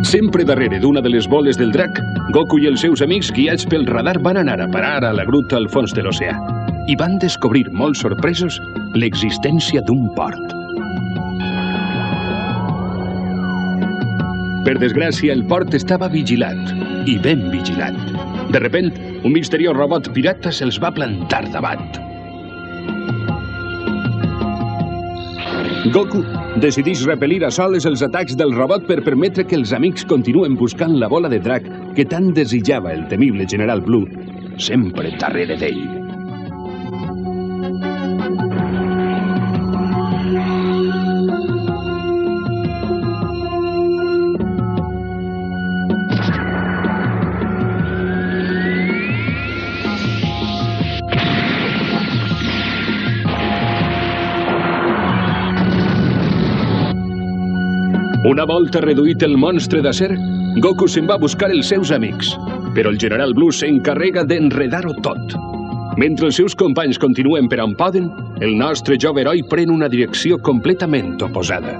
Sempre darrere d'una de les boles del drac, Goku i els seus amics, guiats pel radar, van anar a parar a la gruta al fons de l'oceà i van descobrir, molt sorpresos, l'existència d'un port. Per desgràcia, el port estava vigilat, i ben vigilat. De repent, un misteriós robot pirata se'ls va plantar davant. Goku decideix repel·lir a soles els atacs del robot per permetre que els amics continuen buscant la bola de drac que tant desitjava el temible General Blue, sempre darrere d'ell. Una volta reduït el monstre d'acer, Goku se'n va a buscar els seus amics, però el General Blue s'encarrega d'enredar-ho tot. Mentre els seus companys continuen per on poden, el nostre jove heroi pren una direcció completament oposada.